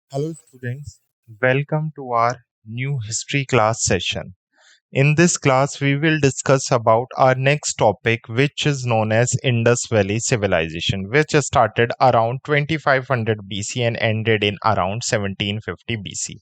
Hello, students. Welcome to our new history class session. In this class, we will discuss about our next topic, which is known as Indus Valley Civilization, which started around 2500 BC and ended in around 1750 BC.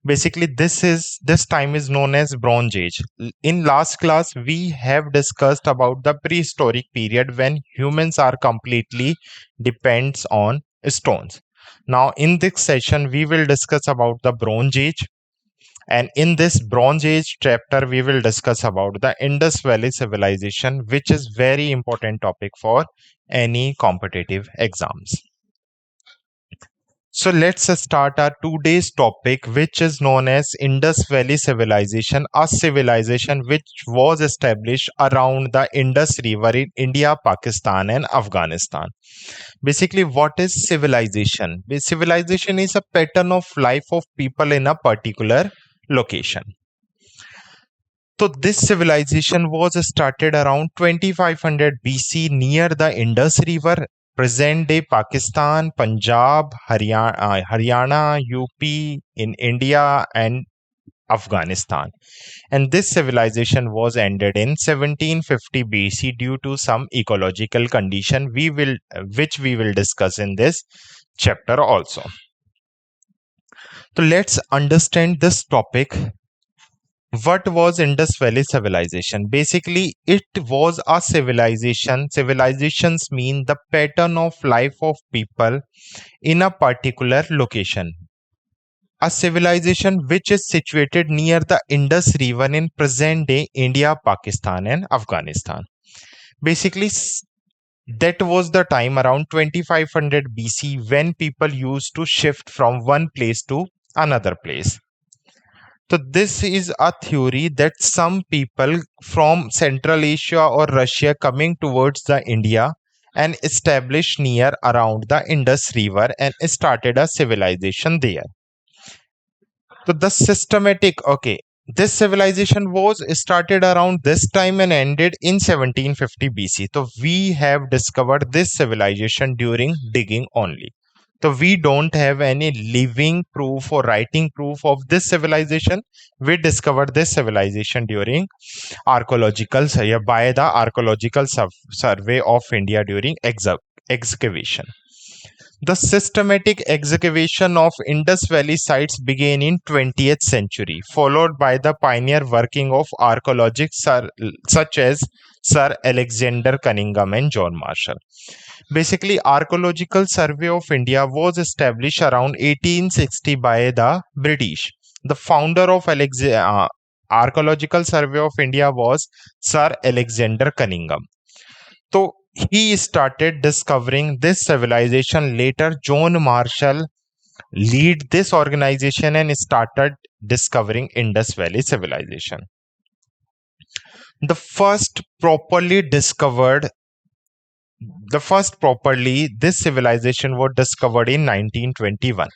Basically, this time is known as Bronze Age. In last class, we have discussed about the prehistoric period when humans are completely depends on stones. Now, in this session, we will discuss about the Bronze Age. And in this Bronze Age chapter, we will discuss about the Indus Valley Civilization, which is very important topic for any competitive exams. So let's start our today's topic, which is known as Indus Valley Civilization, a civilization which was established around the Indus River in India, Pakistan, and Afghanistan. Basically, what is civilization? Civilization is a pattern of life of people in a particular location. So this civilization was started around 2500 BC near the Indus River, present day Pakistan, Punjab, Haryana, UP in India, and Afghanistan. And this civilization was ended in 1750 BC due to some ecological condition which we will discuss in this chapter also. So let's understand this topic. What was Indus Valley civilization? Basically, it was a civilization. Civilizations mean the pattern of life of people in a particular location. A civilization which is situated near the Indus River in present day India, Pakistan, and Afghanistan. Basically, that was the time around 2500 BC when people used to shift from one place to another place. So this is a theory that some people from Central Asia or Russia coming towards the India and established near around the Indus River and started a civilization there. So the systematic, okay, this civilization was started around this time and ended in 1750 BC. So we have discovered this civilization during digging only. So we don't have any living proof or writing proof of this civilization. We discovered this civilization during archaeological survey by the archaeological survey of India during excavation. The systematic excavation of Indus Valley sites began in 20th century, followed by the pioneer working of archaeologists such as Sir Alexander Cunningham and John Marshall. Basically, Archaeological Survey of India was established around 1860 by the British. The founder of Archaeological Survey of India was Sir Alexander Cunningham. So he started discovering this civilization. Later, John Marshall lead this organization and started discovering Indus Valley civilization. The first properly this civilization was discovered in 1921.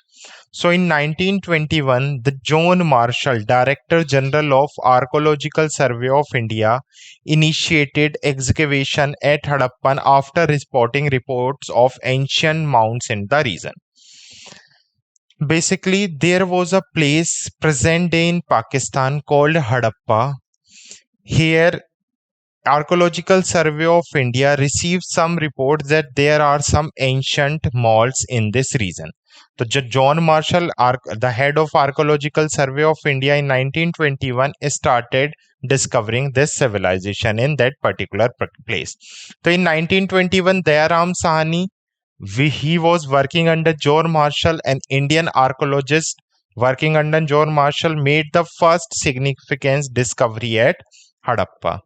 So in 1921, the John Marshall, Director General of Archaeological Survey of India, initiated excavation at Harappan after reporting reports of ancient mounds in the region. Basically, there was a place present day in Pakistan called Harappa. Here, Archaeological Survey of India received some reports that there are some ancient malls in this region. So John Marshall, the head of Archaeological Survey of India in 1921, started discovering this civilization in that particular place. So in 1921, Dayaram Sahani, he was working under John Marshall, an Indian archaeologist working under John Marshall, made the first significant discovery at Harappa,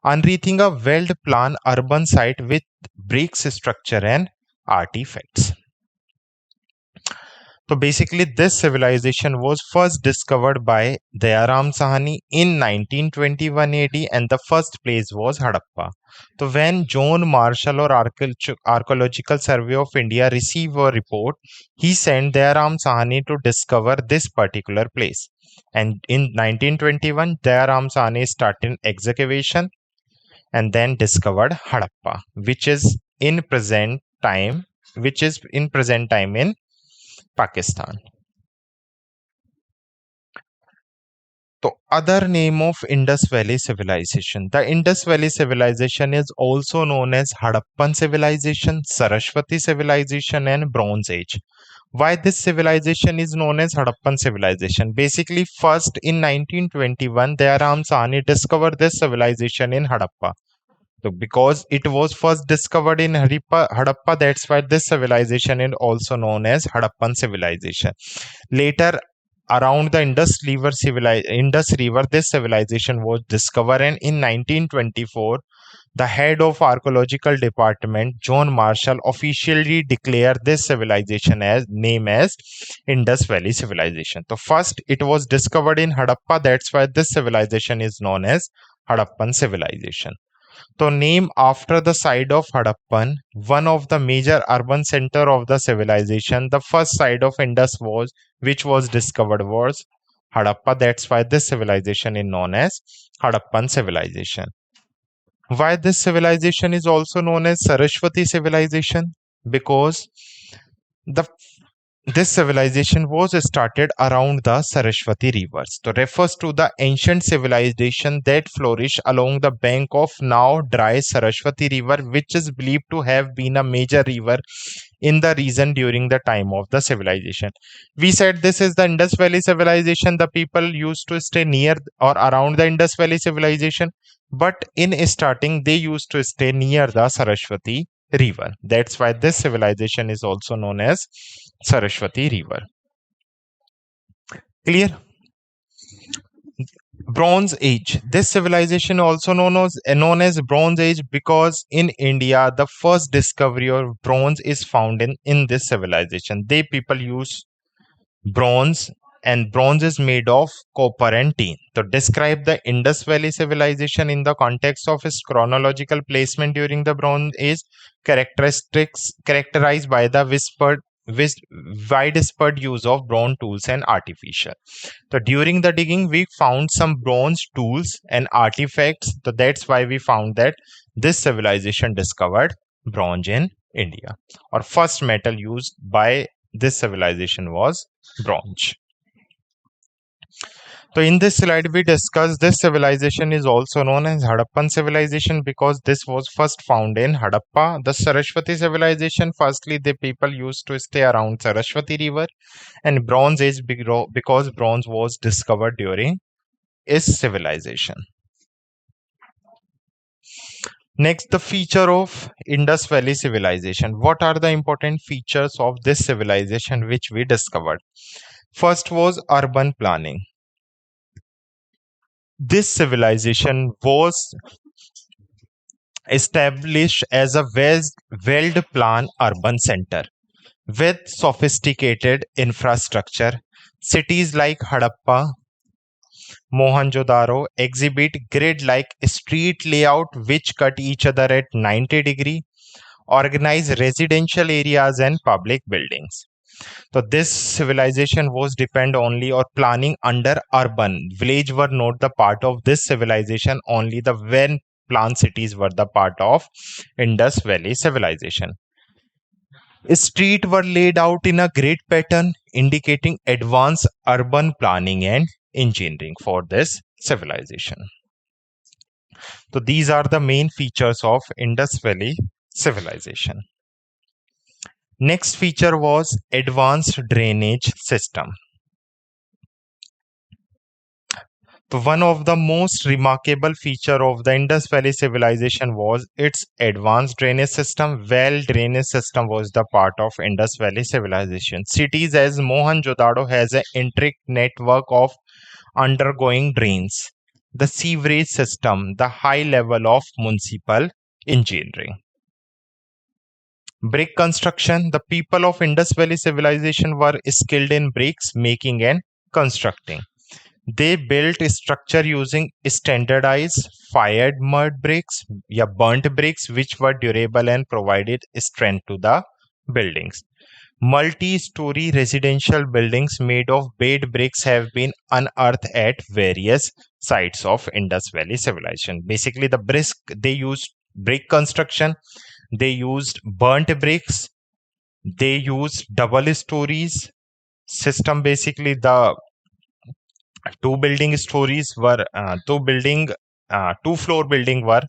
unearthing a well-planned urban site with bricks structure and artifacts. So basically, this civilization was first discovered by Dayaram Sahani in 1921 AD, and the first place was Harappa. So when John Marshall or Archaeological Survey of India received a report, he sent Dayaram Sahani to discover this particular place. And in 1921, Dayaram Sahani started excavation and then discovered Harappa, which is in present time in Pakistan. The other name of Indus Valley civilization. The Indus Valley civilization is also known as Harappan civilization, Saraswati civilization, and Bronze Age. Why this civilization is known as Harappan civilization? Basically, first in 1921, Dayaram Sahni discovered this civilization in Harappa. So because it was first discovered in Harappa, that's why this civilization is also known as Harappan civilization. Later, around the Indus River, this civilization was discovered, and in 1924, the head of archaeological department, John Marshall, officially declared this civilization as Indus Valley civilization. So first, it was discovered in Harappa. That's why this civilization is known as Harappan civilization. So, named after the site of Harappan, one of the major urban center of the civilization, the first site of Indus was which was discovered was Harappa. That's why this civilization is known as Harappan civilization. Why this civilization is also known as Saraswati civilization? Because the this civilization was started around the Saraswati River. So refers to the ancient civilization that flourished along the bank of now dry Saraswati River, which is believed to have been a major river in the region during the time of the civilization. We said this is the Indus Valley civilization. The people used to stay near or around the Indus Valley civilization, but in starting they used to stay near the Saraswati River. That's why this civilization is also known as Saraswati River. Clear? Bronze Age. This civilization also known as Bronze Age because in India the first discovery of bronze is found in this civilization. They people use bronze, and bronze is made of copper and tin. To describe the Indus Valley civilization in the context of its chronological placement during the Bronze Age, characteristics characterized by the widespread use of bronze tools and artificial. So during the digging, we found some bronze tools and artifacts. So that's why we found that this civilization discovered bronze in India. Or first metal used by this civilization was bronze. So in this slide, we discussed this civilization is also known as Harappan civilization because this was first found in Harappa. The Saraswati civilization, firstly, the people used to stay around Saraswati River, and Bronze Age because bronze was discovered during its civilization. Next, the feature of Indus Valley civilization. What are the important features of this civilization which we discovered? First was urban planning. This civilization was established as a well-planned urban center with sophisticated infrastructure. Cities like Harappa, Mohenjo-daro exhibit grid-like street layout which cut each other at 90 degrees, organize residential areas and public buildings. So this civilization was depend only or planning under urban. Village were not the part of this civilization. Only the well planned cities were the part of Indus Valley civilization. Streets were laid out in a grid pattern, indicating advanced urban planning and engineering for this civilization. So these are the main features of Indus Valley civilization. Next feature was advanced drainage system. One of the most remarkable feature of the Indus Valley civilization was its advanced drainage system. Well drainage system was the part of Indus Valley civilization. Cities as Mohenjo-daro has an intricate network of undergoing drains, the sewerage system, the high level of municipal engineering. Brick construction. The people of Indus Valley civilization were skilled in bricks making and constructing. They built a structure using standardized fired mud bricks, burnt bricks, which were durable and provided strength to the buildings. Multi-story residential buildings made of baked bricks have been unearthed at various sites of Indus Valley civilization. Basically, they used brick construction. They used burnt bricks. They used double stories. system. Basically, the two floor building were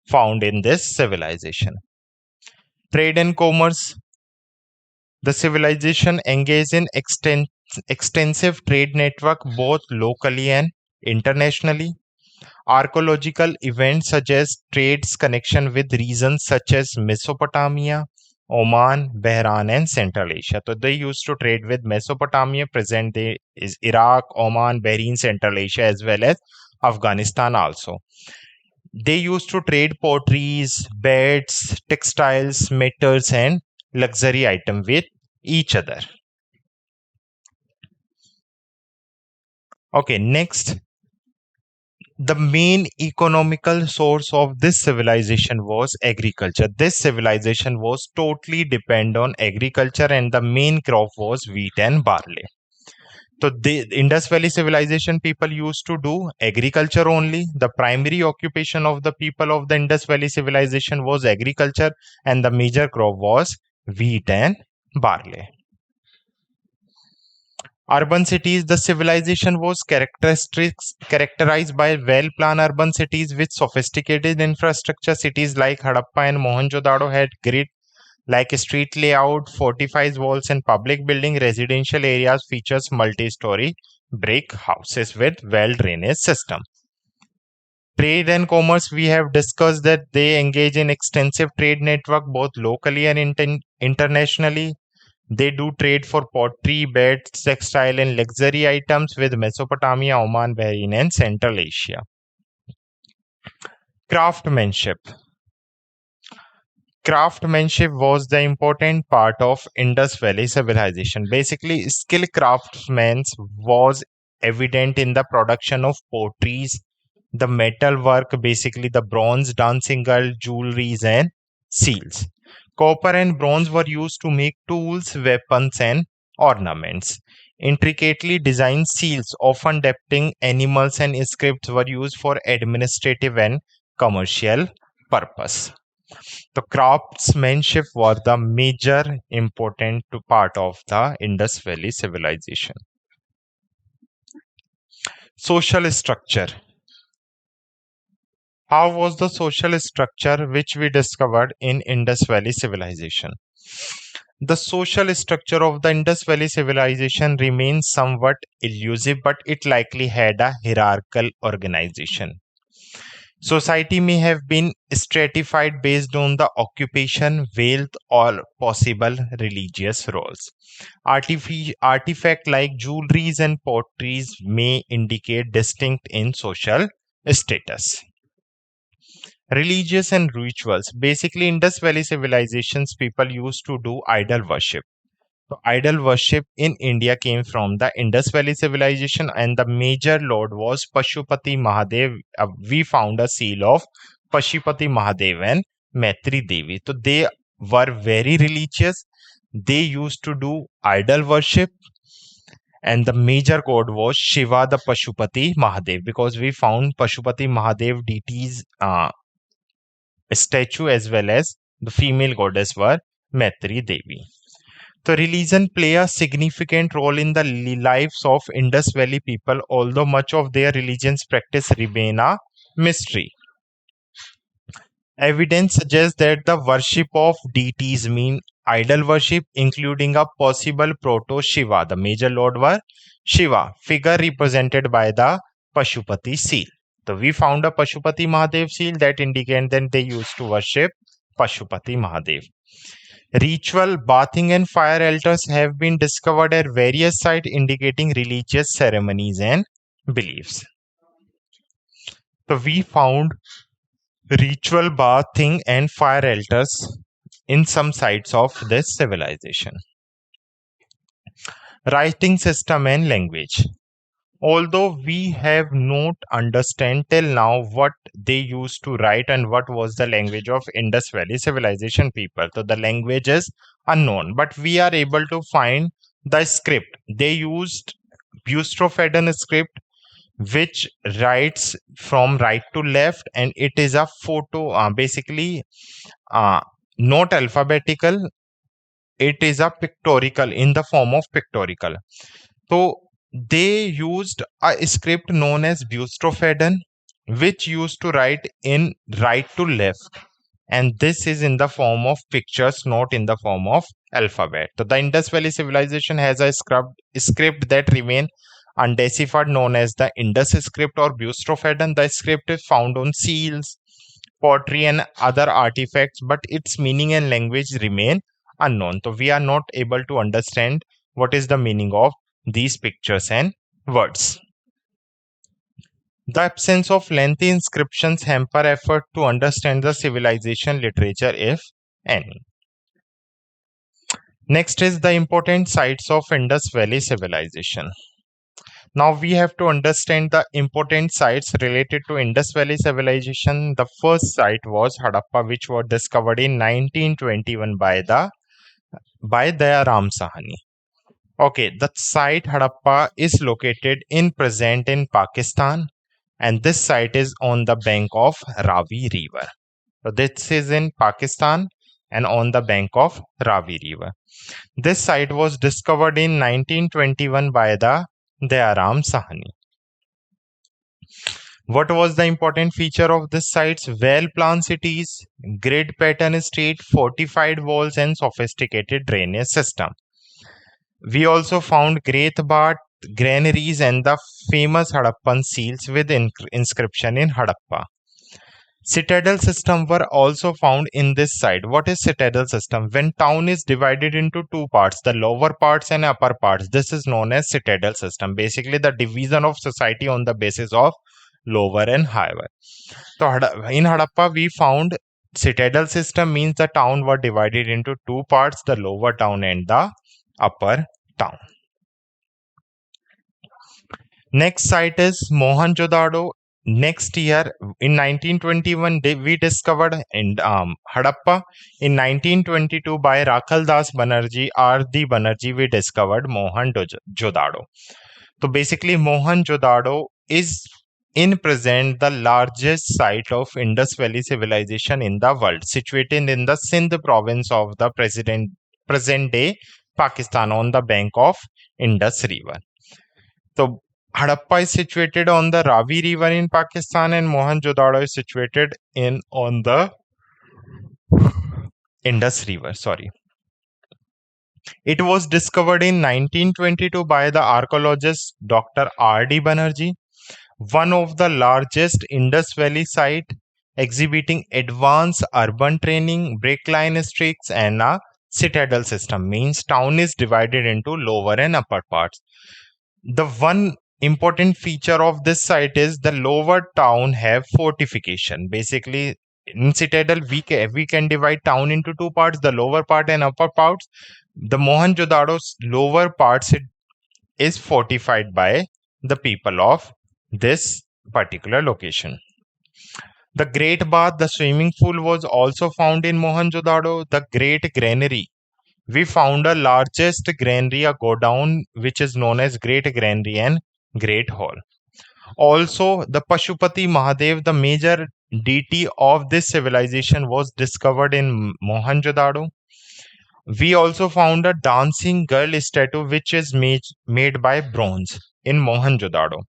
found in this civilization. Trade and commerce. The civilization engaged in extensive trade network both locally and internationally. Archaeological events suggest trade's connection with regions such as Mesopotamia, Oman, Bahrain, and Central Asia. So they used to trade with Mesopotamia, present day is Iraq, Oman, Bahrain, Central Asia, as well as Afghanistan also. They used to trade potteries, beds, textiles, metals, and luxury items with each other. Okay, next, the main economical source of this civilization was agriculture. This civilization was totally dependent on agriculture, and the main crop was wheat and barley. So the Indus Valley civilization people used to do agriculture only. The primary occupation of the people of the Indus Valley civilization was agriculture, and the major crop was wheat and barley. Urban cities, the civilization was characterized by well-planned urban cities with sophisticated infrastructure. Cities like Harappa and Mohenjo-daro had grid like street layout, fortified walls, and public building. Residential areas features multi-story brick houses with well-drainage system. Trade and commerce, we have discussed that they engage in extensive trade network both locally and internationally. They do trade for pottery, beds, textile, and luxury items with Mesopotamia, Oman, Bahrain, and Central Asia. Craftsmanship. Craftsmanship was the important part of Indus Valley civilization. Basically, skilled craftsmen was evident in the production of potteries, the metal work, basically the bronze dancing girl, jewelries, and seals. Copper and bronze were used to make tools, weapons, and ornaments. Intricately designed seals, often depicting animals and scripts, were used for administrative and commercial purpose. The craftsmanship was the major important part of the Indus Valley civilization. Social structure. How was the social structure which we discovered in Indus Valley civilization? The social structure of the Indus Valley civilization remains somewhat elusive, but it likely had a hierarchical organization. Society may have been stratified based on the occupation, wealth, or possible religious roles. Artifact like jewelries and potteries may indicate distinct in social status. Religious and rituals. Basically, Indus Valley civilizations people used to do idol worship. So idol worship in India came from the Indus Valley civilization, and the major lord was Pashupati Mahadev. We found a seal of Pashupati Mahadev and Maitri Devi. So they were very religious. They used to do idol worship, and the major god was Shiva, the Pashupati Mahadev, because we found Pashupati Mahadev deities statue, as well as the female goddess were Maitri Devi. So religion play a significant role in the lives of Indus Valley people, although much of their religion's practice remain a mystery. Evidence suggests that the worship of deities mean idol worship, including a possible proto-Shiva. The major lord were Shiva, figure represented by the Pashupati seal. So we found a Pashupati Mahadev seal that indicates that they used to worship Pashupati Mahadev. Ritual, bathing, and fire altars have been discovered at various sites, indicating religious ceremonies and beliefs. So we found ritual, bathing, and fire altars in some sites of this civilization. Writing system and language. Although we have not understand till now what they used to write and what was the language of Indus Valley civilization people, so the language is unknown, but we are able to find the script. They used Bustrofedon script, which writes from right to left, and it is a photo, basically not alphabetical. it is a pictorial, in the form of pictorial. So they used a script known as Bustrophaden, which used to write in right to left, and this is in the form of pictures, not in the form of alphabet. So the Indus Valley civilization has a script that remain undeciphered, known as the Indus script or Bustrophaden. The script is found on seals, pottery, and other artifacts, but its meaning and language remain unknown. So we are not able to understand what is the meaning of these pictures and words. The absence of lengthy inscriptions hamper effort to understand the civilization literature, if any. Next is the important sites of Indus Valley civilization. Now we have to understand the important sites related to Indus Valley civilization. The first site was Harappa, which was discovered in 1921 by Dayaram Sahani. Okay, the site Harappa is located in present in Pakistan, and this site is on the bank of Ravi River. So this is in Pakistan and on the bank of Ravi River. This site was discovered in 1921 by the Dayaram Sahani. What was the important feature of this site's well-planned cities, grid pattern street, fortified walls, and sophisticated drainage system? We also found great bath granaries and the famous Harappan seals with inscription in Harappa. Citadel system were also found in this site. What is citadel system? When town is divided into two parts, the lower parts and upper parts, this is known as citadel system. Basically, the division of society on the basis of lower and higher. So in Harappa, we found citadel system means the town were divided into two parts, the lower town and the upper town. Next site is Mohenjo-daro. Next year, in 1921, we discovered in Harappa. In 1922, by Rakhaldas Banerjee, R.D. Banerjee, we discovered Mohenjo-daro. So basically, Mohenjo-daro is in present the largest site of Indus Valley civilization in the world, situated in the Sindh province of the present day Pakistan on the bank of Indus River. So Harappa is situated on the Ravi River in Pakistan, and Mohenjo-daro is situated on the Indus River. It was discovered in 1922 by the archaeologist Dr. R.D. Banerjee, one of the largest Indus Valley site exhibiting advanced urban training, breakline streets, and a citadel system. Means town is divided into lower and upper parts. The one important feature of this site is the lower town have fortification. Basically, in citadel, we can divide town into two parts, the lower part and upper parts. The Mohenjo-daro's lower parts is fortified by the people of this particular location. The Great Bath, the swimming pool, was also found in Mohenjo-daro. The Great Granary. We found the largest granary, a godown, which is known as Great Granary and Great Hall. Also, the Pashupati Mahadev, the major deity of this civilization, was discovered in Mohenjo-daro. We also found a dancing girl statue, which is made by bronze in Mohenjo-daro.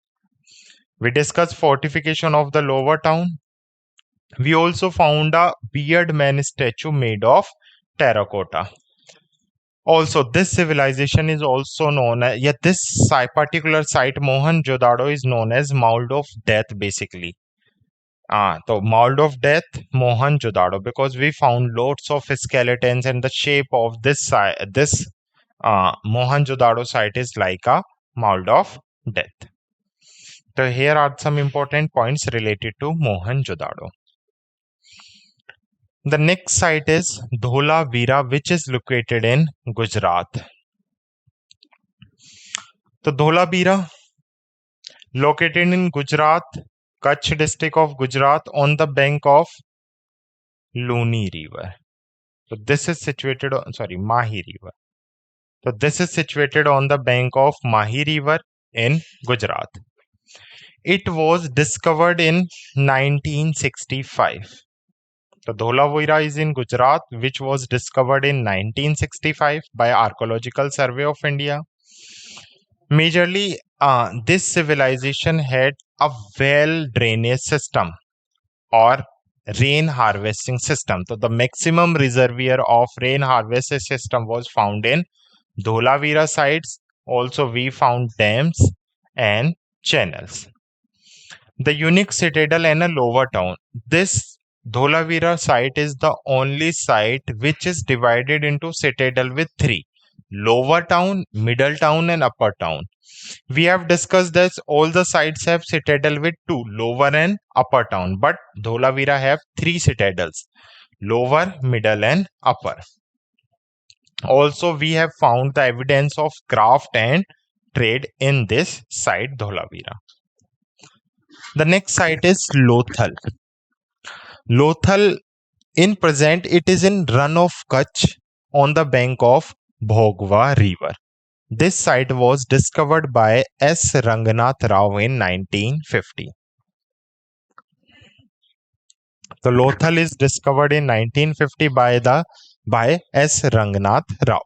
We discussed fortification of the lower town. We also found a beard man statue made of terracotta. Also, this civilization is also known as, this particular site, Mohenjo-daro, is known as Mound of Death, basically. So Mound of Death, Mohenjo-daro, because we found lots of skeletons, and the shape of this Mohenjo-daro site is like a Mound of Death. So here are some important points related to Mohenjo-daro. The next site is Dholavira, which is located in Gujarat. So Dholavira, located in Gujarat, Kutch district of Gujarat, on the bank of Luni River. So this is situated on, Mahi River. So this is situated on the bank of Mahi River in Gujarat. It was discovered in 1965. The Dholavira is in Gujarat, which was discovered in 1965 by Archaeological Survey of India. Majorly, this civilization had a well drainage system or rain harvesting system. So the maximum reservoir of rain harvesting system was found in Dholavira sites. Also, we found dams and channels. The unique citadel and a lower town. This Dholavira site is the only site which is divided into citadel with three: lower town, middle town, and upper town. We have discussed that all the sites have citadel with two, lower and upper town, but Dholavira have three citadels: lower, middle, and upper. Also, we have found the evidence of craft and trade in this site, Dholavira. The next site is Lothal. Lothal, in present, it is in run of Kutch on the bank of Bhogwa River. This site was discovered by S. Ranganath Rao in 1950. So Lothal is discovered in 1950 by S. Ranganath Rao.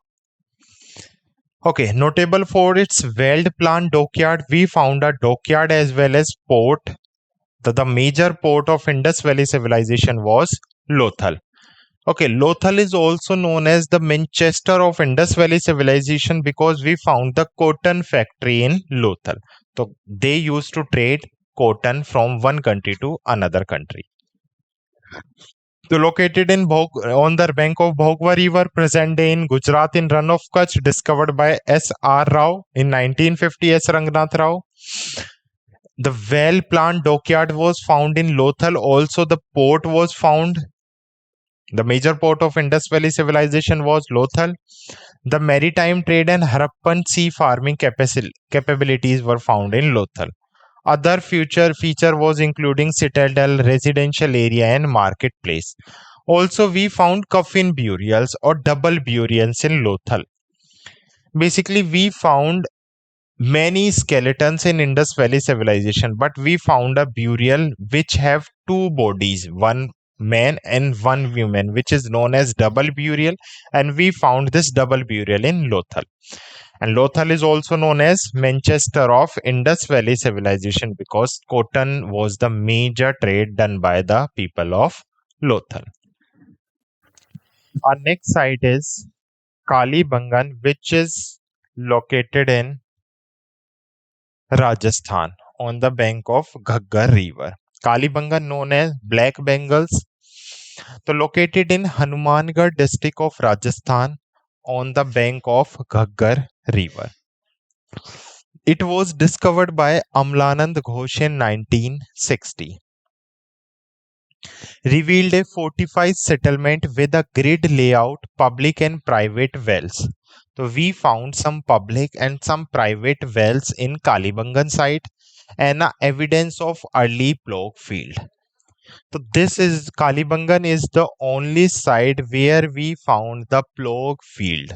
Okay, notable for its well-planned dockyard, we found a dockyard as well as port. The major port of Indus Valley civilization was Lothal. Okay, Lothal is also known as the Manchester of Indus Valley civilization because we found the cotton factory in Lothal. So they used to trade cotton from one country to another country. So located in on the bank of Bhogwa River, present day in Gujarat in Run of Kutch, discovered by S. R. Rao in 1950. S. Rangnath Rao. The well-planned dockyard was found in Lothal. Also, the port was found. The major port of Indus Valley civilization was Lothal. The maritime trade and Harappan sea farming capabilities were found in Lothal. Other future feature was including citadel, residential area, and marketplace. Also, we found coffin burials or double burials in Lothal. Basically, we found many skeletons in Indus Valley civilization, but we found a burial which have two bodies, one man and one woman, which is known as double burial, and we found this double burial in Lothal. And Lothal is also known as Manchester of Indus Valley civilization because cotton was the major trade done by the people of Lothal. Our next site is Kalibangan, which is located in Rajasthan on the bank of Ghaggar River. Kalibangan, known as Black Bengals, so located in Hanumangarh district of Rajasthan on the bank of Ghaggar River. It was discovered by Amlanand Ghosh in 1960. Revealed a fortified settlement with a grid layout, public and private wells. So we found some public and some private wells in Kalibangan site and evidence of early plough field. So this is Kalibangan is the only site where we found the plough field.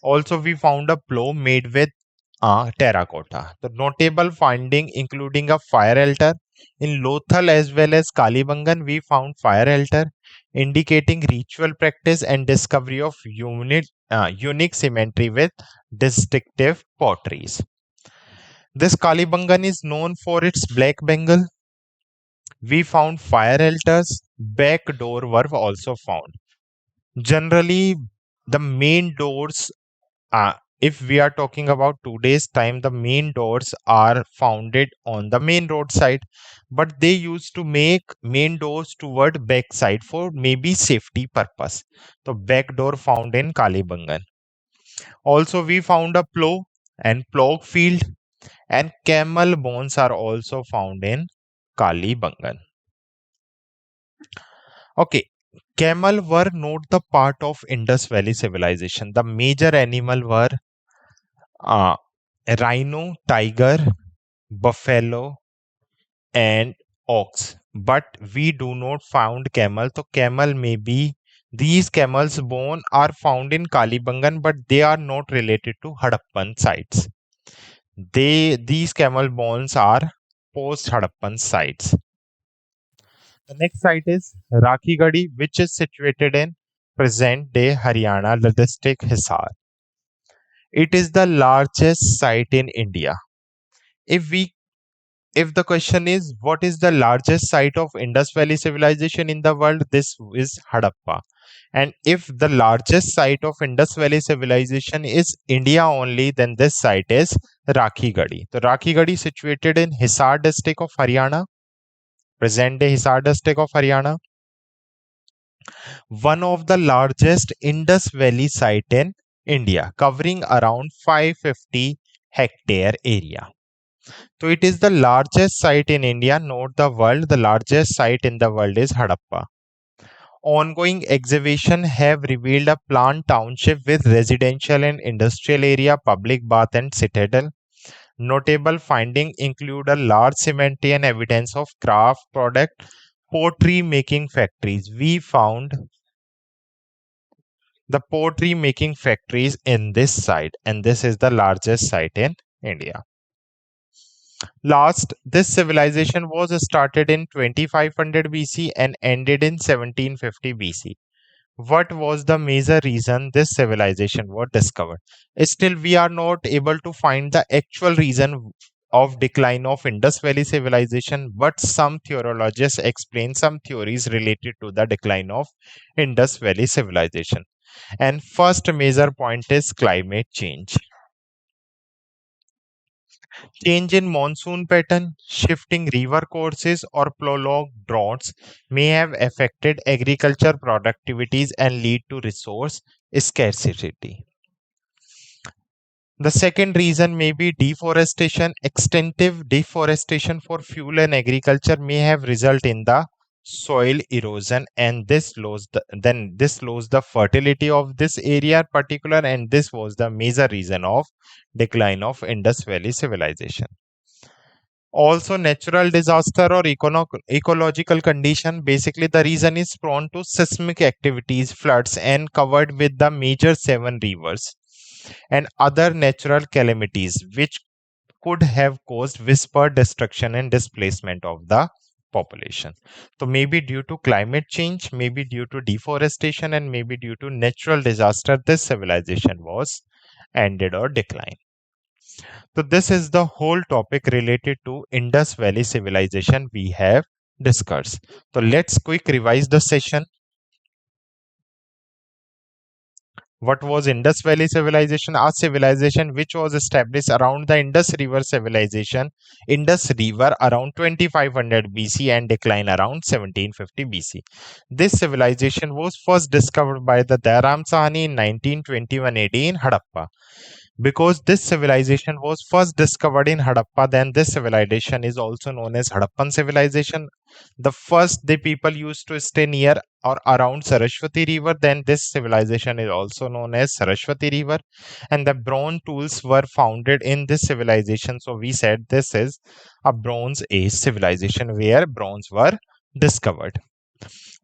Also, we found a plough made with terracotta. The notable finding including a fire altar in Lothal as well as Kalibangan. We found fire altar indicating ritual practice and discovery of unique symmetry with distinctive potteries. This Kalibangan is known for its black Bengal. We found fire altars. Back door were also found. Generally, the main doors if we are talking about today's time, the main doors are founded on the main road side, but they used to make main doors toward back side for maybe safety purpose. So back door found in Kalibangan. Also, we found a plough and plough field, and camel bones are also found in Kalibangan. Okay, camel were not the part of Indus Valley civilization. The major animal were rhino, tiger, buffalo, and ox. But we do not found camel. So camel may be these camels bone are found in Kalibangan, but they are not related to Harappan sites. These camel bones are post Harappan sites. The next site is Rakhigadi, which is situated in present day Haryana, the district Hisar. It is the largest site in India. If we if the question is what is the largest site of Indus Valley civilization in the world, this is Harappa. And if the largest site of Indus Valley civilization is India only, then this site is Rakhigadi. So Rakhigadi situated in Hisar district of Haryana, present day Hisar district of Haryana, one of the largest Indus Valley site in India, covering around 550 hectare area. So it is the largest site in India, not the world. The largest site in the world is Harappa. Ongoing excavation have revealed a planned township with residential and industrial area, public bath and citadel. Notable findings include a large cemetery and evidence of craft product, pottery making factories. We found the pottery making factories in this site, and this is the largest site in India. Last, this civilization was started in 2500 BC and ended in 1750 BC. What was the major reason this civilization was discovered? Still, we are not able to find the actual reason of decline of Indus Valley civilization, but some theologians explain some theories related to the decline of Indus Valley civilization. And first major point is climate change. Change in monsoon pattern, shifting river courses, or prolonged droughts may have affected agriculture productivities and lead to resource scarcity. The second reason may be deforestation. Extensive deforestation for fuel and agriculture may have result in the soil erosion, and this slows the fertility of this area particular, and this was the major reason of decline of Indus Valley civilization. Also, natural disaster or ecological condition. Basically, the region is prone to seismic activities, floods, and covered with the major seven rivers and other natural calamities, which could have caused whispered destruction and displacement of the population. So, maybe due to climate change, maybe due to deforestation, and maybe due to natural disaster, this civilization was ended or declined. So, this is the whole topic related to Indus Valley civilization we have discussed. So, let's quick revise the session. What was Indus Valley civilization? A civilization which was established around the Indus River civilization, Indus River around 2500 BC and decline around 1750 BC. This civilization was first discovered by the Dairam Sahani in 1921 AD in Harappa. Because this civilization was first discovered in Harappa, then this civilization is also known as Harappan civilization. The first the people used to stay near or around Saraswati River, then this civilization is also known as Saraswati River, and the bronze tools were founded in this civilization. So we said this is a Bronze Age civilization where bronze were discovered.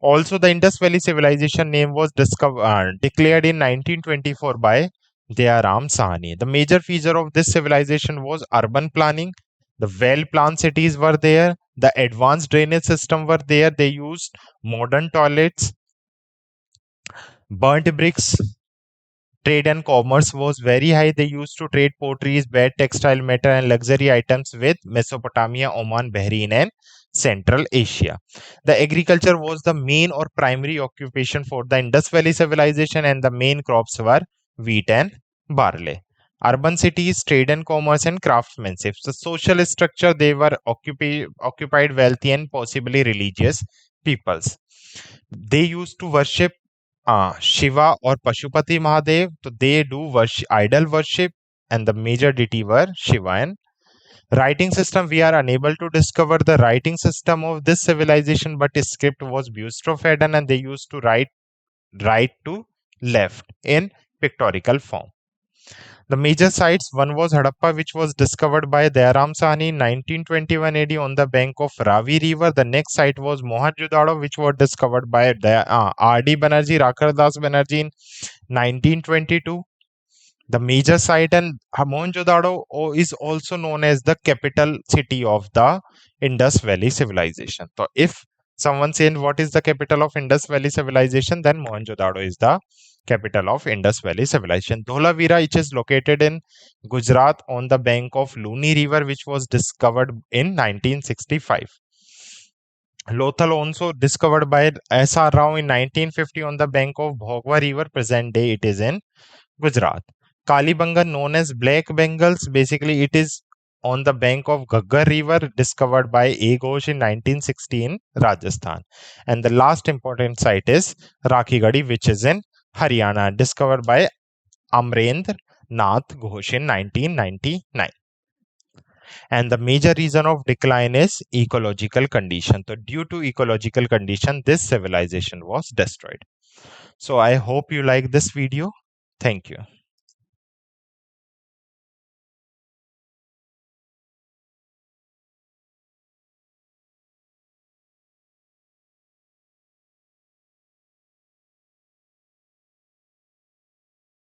Also, the Indus Valley civilization name was declared in 1924 by Dayaram Sahani. The major feature of this civilization was urban planning. The well-planned cities were there. The advanced drainage system were there. They used modern toilets, burnt bricks. Trade and commerce was very high. They used to trade potteries, bed, textile matter, and luxury items with Mesopotamia, Oman, Bahrain, and Central Asia. The agriculture was the main or primary occupation for the Indus Valley civilization, and the main crops were wheat and barley. Urban cities, trade and commerce, and craftsmanship. The social structure, they were occupied wealthy and possibly religious peoples. They used to worship Shiva or Pashupati Mahadev. So they do worship, idol worship, and the major deity were Shiva. And writing system, we are unable to discover the writing system of this civilization, but its script was Bustrofedon, and they used to write right to left in pictorial form. The major sites, one was Harappa, which was discovered by Dayaram Sahni in 1921 AD on the bank of Ravi River. The next site was Mohenjo-daro, which was discovered by R.D. Banerjee, Rakardas Banerjee in 1922. The major site, and Mohenjo-daro is also known as the capital city of the Indus Valley civilization. So if Someone saying what is the capital of Indus Valley civilization? Then Mohenjo-daro is the capital of Indus Valley civilization. Dholavira, which is located in Gujarat on the bank of Luni River, which was discovered in 1965. Lothal, also discovered by S.R. Rao in 1950 on the bank of Bhogwa River. Present day it is in Gujarat. Kalibangan, known as Black Bengals, basically it is on the bank of Ghaggar River, discovered by A. Ghosh in 1960 in Rajasthan. And the last important site is Rakhigadi, which is in Haryana, discovered by Amrendra Nath Ghosh in 1999. And the major reason of decline is ecological condition. So due to ecological condition, this civilization was destroyed. So I hope you like this video. Thank you.